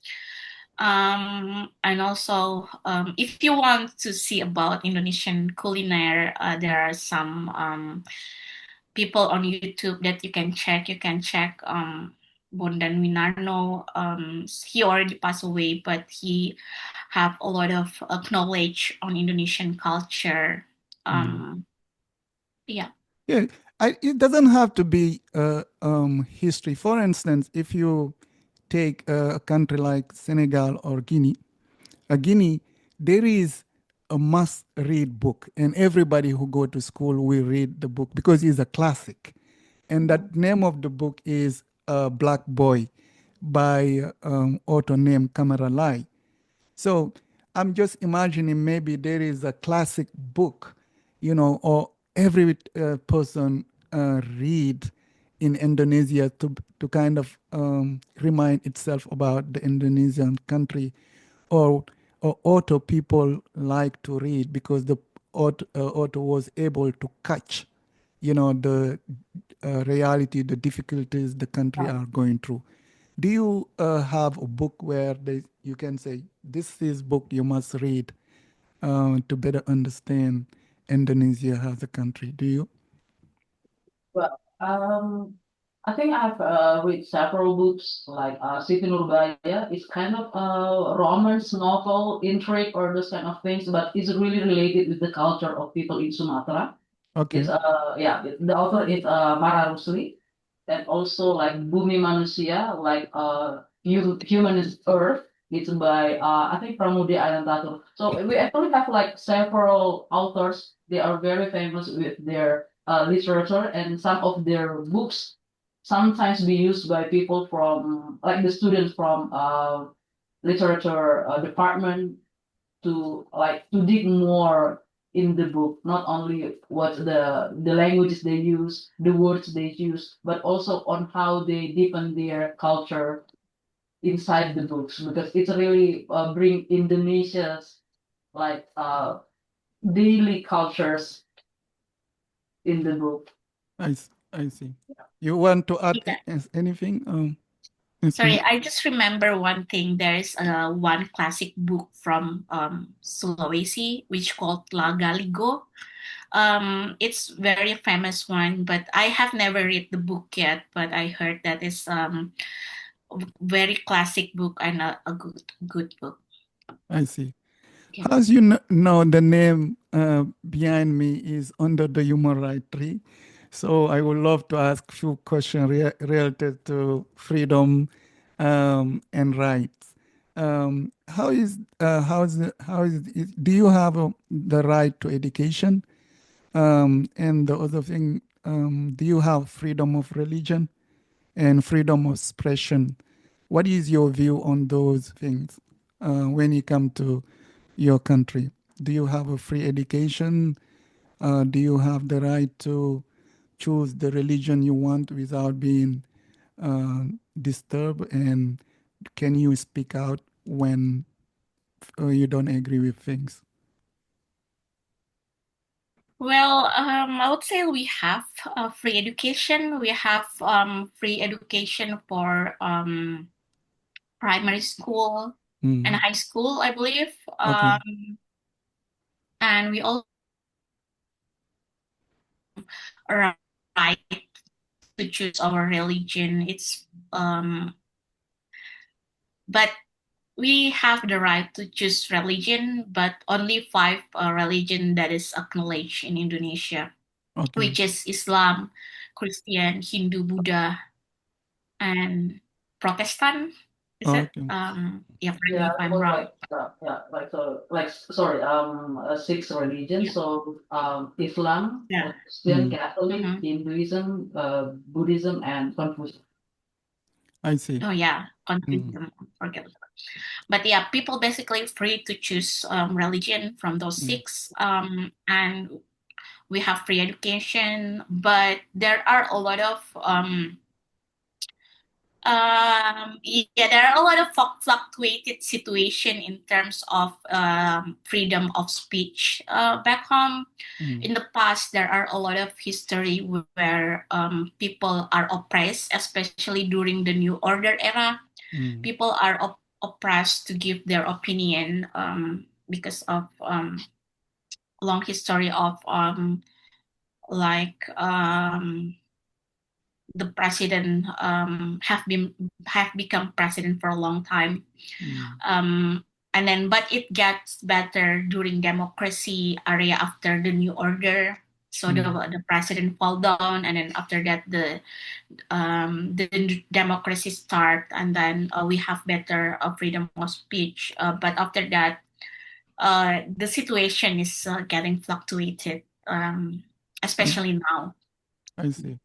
And also, if you want to see about Indonesian culinary, there are some people on YouTube that you can check. You can check Bondan Winarno. He already passed away, but he have a lot of knowledge on Indonesian culture. Yeah. Yeah, it doesn't have to be history. For instance, if you take a country like Senegal or Guinea, there is a must-read book, and everybody who go to school will read the book because it's a classic. And that name of the book is Black Boy by author named Kamara Lai. So I'm just imagining maybe there is a classic book, or every person read in Indonesia to kind of remind itself about the Indonesian country, or author people like to read because the author was able to catch, the reality, the difficulties the country are going through. Do you have a book where you can say, this is book you must read to better understand Indonesia as a country? Do you? Well, I think I've read several books like Siti Nurbaya. It's kind of a romance novel, intrigue, or those kind of things, but it's really related with the culture of people in Sumatra. It's Okay. the author is Mara Rusli, and also like Bumi Manusia, like Human is Earth. It's by I think Pramudia Anantatur. So we actually have like several authors. They are very famous with their literature, and some of their books sometimes be used by people from like the students from literature department to dig more in the book, not only what the languages they use, the words they use, but also on how they deepen their culture inside the books, because it's really bring Indonesia's like daily cultures in the book. I see. You want to add Yeah. anything? Sorry, Smith? I just remember one thing. There is one classic book from Sulawesi which called La Galigo. It's very famous one, but I have never read the book yet. But I heard that it's very classic book and a good book. I see. Yeah. As you know, the name behind me is under the human right tree. So I would love to ask a few questions related to freedom and rights. How is it, do you have the right to education? And the other thing, do you have freedom of religion and freedom of expression? What is your view on those things when you come to your country? Do you have a free education? Do you have the right to choose the religion you want without being uh, disturbed? And can you speak out when you don't agree with things? Well, I would say we have free education. We have free education for primary school and Mm. high school, I believe. Okay. And we also have right to choose our religion. But we have the right to choose religion, but only five religion that is acknowledged in Indonesia, Okay. which is Islam, Christian, Hindu, Buddha, and Protestant. Is it? Okay. Yeah, correct me Yeah, if I'm about wrong. like sorry, six religions. Yeah, So Islam, yeah. Christian, Mm. Catholic, Mhm. Hinduism, Buddhism, and Confucius. I see. Oh yeah, Mm. Confucianism. Forget. But yeah, people basically free to choose religion from those Mm. six. And we have free education, but there are a lot of yeah, there are a lot of fluctuated situation in terms of freedom of speech back home. Mm. In the past, there are a lot of history where people are oppressed, especially during the New Order era. Mm. People are oppressed to give their opinion because of long history of like the president have become president for a long time. Mm. Um, And then, but it gets better during democracy area after the new order. So the president fall down, and then after that the democracy start, and then we have better freedom of speech. But after that, the situation is getting fluctuated, especially now. I see.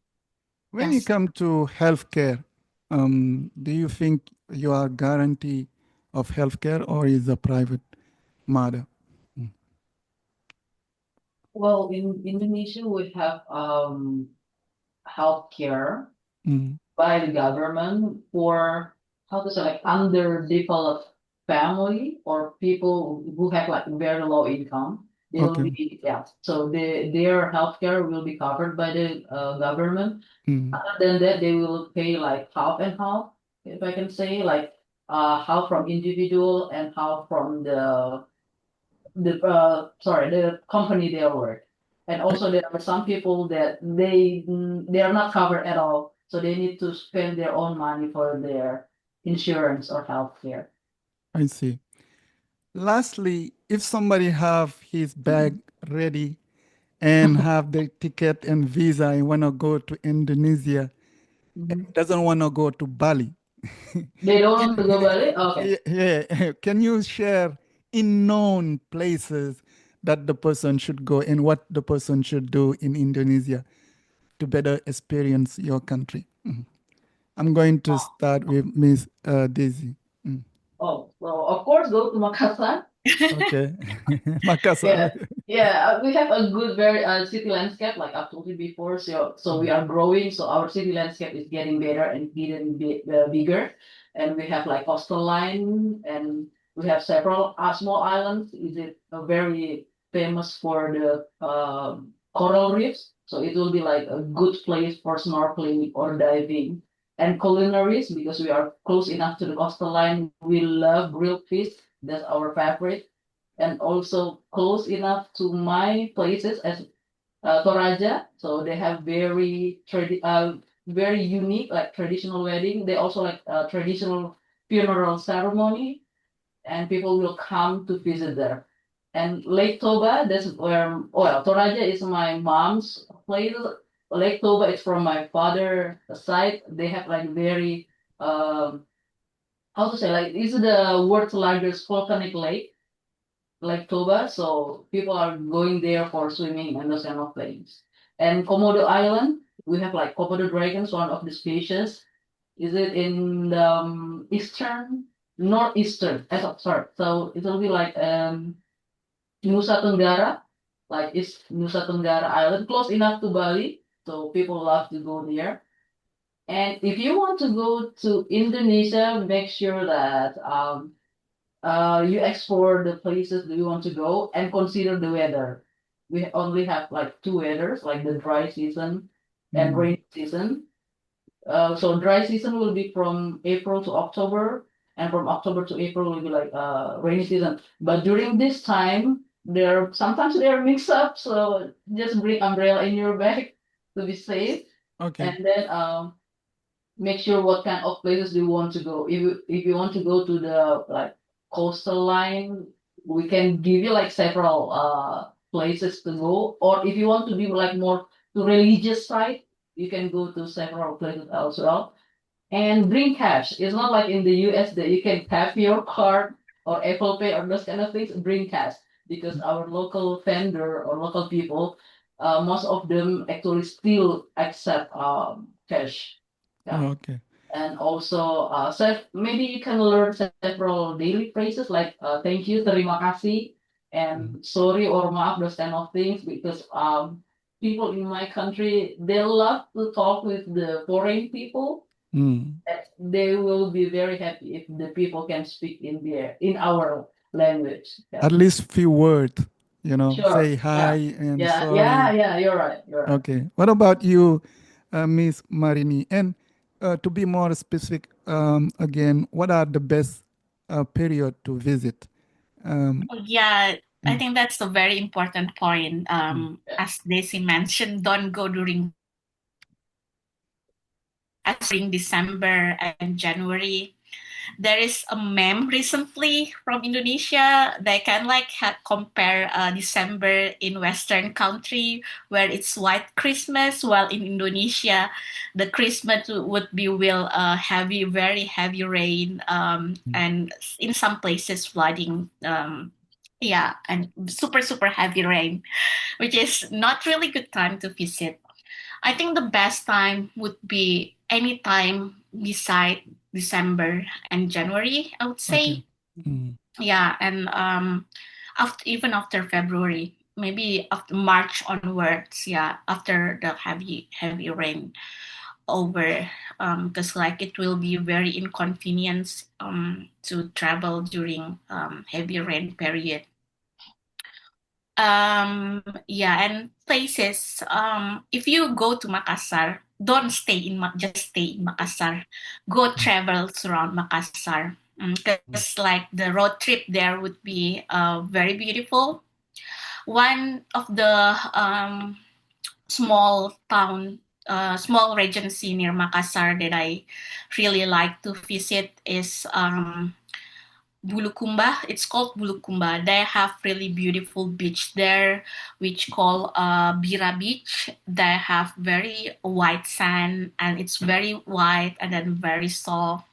When you Yes. come to healthcare, do you think you are guarantee of healthcare or is a private matter? Well, in Indonesia, we have healthcare Mm. by the government for how to say like underdeveloped family or people who have like very low income. They will Okay. be so their healthcare will be covered by the government. Mm. Other than that, they will pay like half and half, if I can say, like half from individual and half from the company they work. And I, also there are some people that they are not covered at all, so they need to spend their own money for their insurance or healthcare. I see. Lastly, if somebody have his bag ready and have the ticket and visa and want to go to Indonesia, Mhm. doesn't want to go to Bali. They don't want to go Bali? Okay. Yeah. Can you share in known places that the person should go and what the person should do in Indonesia to better experience your country? I'm going to start with Miss Daisy. Oh, well, of course, go to Makassar. Okay. Makassar. Yeah, we have a good very city landscape like I've told you before. So we are growing. So our city landscape is getting better and getting bigger, and we have like coastal line, and we have several small islands. Is it very famous for the coral reefs? So it will be like a good place for snorkeling or diving. And culinaries, because we are close enough to the coastal line, we love grilled fish. That's our favorite, and also close enough to my places as Toraja. So they have very unique like traditional wedding. They also like traditional funeral ceremony, and people will come to visit there. And Lake Toba, that's where well Toraja is my mom's place. Lake Toba is from my father side. They have like very how to say like this is the world's largest volcanic lake, like Toba, so people are going there for swimming and those kind of things. And Komodo Island, we have like Komodo dragons, one of the species. Is it in the eastern, northeastern? Sorry, so it will be like Nusa Tenggara, like it's Nusa Tenggara Island, close enough to Bali, so people love to go there. And if you want to go to Indonesia, make sure that you explore the places that you want to go and consider the weather. We only have like two weathers, like the dry season and rainy season. So dry season will be from April to October, and from October to April will be like rainy season. But during this time, there sometimes they are mixed up, so just bring umbrella in your bag to be safe. Okay. And then make sure what kind of places do you want to go. If you want to go to the like coastal line, we can give you like several places to go. Or if you want to be like more to religious side, you can go to several places as well. And bring cash. It's not like in the US that you can tap your card or Apple Pay or those kind of things. Bring cash because our local vendor or local people, most of them actually still accept cash. Yeah. Okay. And also, maybe you can learn several daily phrases like thank you, terima kasih, and sorry or maaf, those kind of things. Because people in my country they love to talk with the foreign people. Mm. They will be very happy if the people can speak in our language. Yeah. At least few words, Sure. say Yeah. hi and Yeah. Yeah. sorry. Yeah. You're right. You're right. Okay. What about you, Miss Marini? And to be more specific, again, what are the best period to visit? Yeah, I Mm. think that's a very important point. As Daisy mentioned, don't go during as during December and January. There is a meme recently from Indonesia. They can like compare December in Western country where it's white Christmas, while in Indonesia, the Christmas would be will heavy, very heavy rain, and in some places flooding. Yeah, and super heavy rain, which is not really good time to visit. I think the best time would be any time beside December and January, I would Okay. say. Yeah, and after even after February, maybe after March onwards, yeah, after the heavy rain over, because like it will be very inconvenience to travel during heavy rain period. Yeah, and places. If you go to Makassar, don't stay in just stay in Makassar. Go travel around Makassar, because like the road trip there would be very beautiful. One of the small town, small regency near Makassar that I really like to visit is Bulukumba. It's called Bulukumba. They have really beautiful beach there, which called Bira Beach. They have very white sand, and it's very white and then very soft.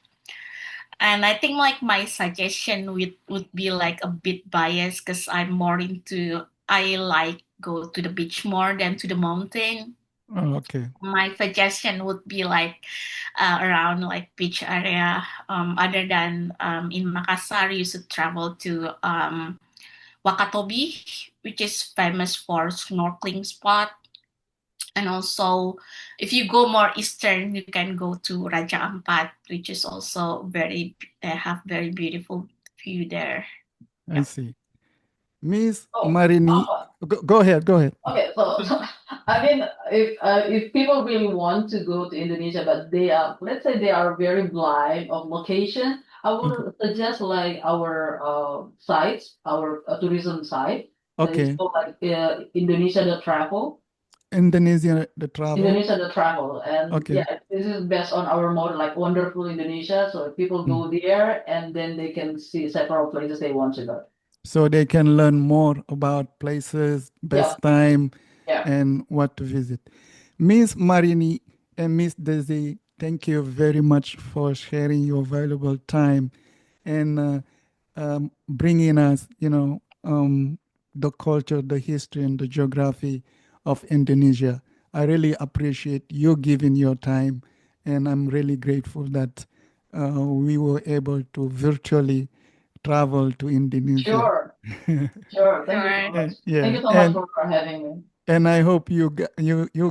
And I think like my suggestion would be like a bit biased because I'm more into I like go to the beach more than to the mountain. Oh, okay. My suggestion would be like around like beach area. Other than in Makassar, you should travel to Wakatobi, which is famous for snorkeling spot. And also, if you go more eastern, you can go to Raja Ampat, which is also very have very beautiful view there. I see. Miss Oh, Marini, go ahead. Go ahead. okay, so I mean, if people really want to go to Indonesia, but they are, let's say, they are very blind of location, I would suggest like our sites, our tourism site. It's Okay. called like Indonesia the Travel. Indonesia, the travel. Indonesia the Travel, and Okay. yeah, this is based on our motto, like wonderful Indonesia. So people go there, and then they can see several places they want to go. So they can learn more about places, Yeah, best time, yeah. and what to visit. Miss Marini and Miss Daisy, thank you very much for sharing your valuable time and bringing us, the culture, the history, and the geography of Indonesia. I really appreciate you giving your time, and I'm really grateful that we were able to virtually travel to Indonesia. Sure, sure. Thank you so Sure. much. Yeah, Thank you so much for having me. and I hope you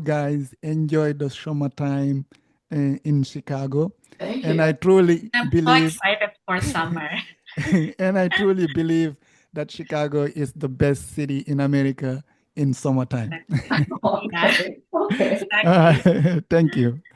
guys enjoy the summer time in Chicago. Thank And you. I truly I'm so believe, excited for summer. and I truly believe that Chicago is the best city in America in summertime. Yeah, Okay, okay. exactly. Thank you.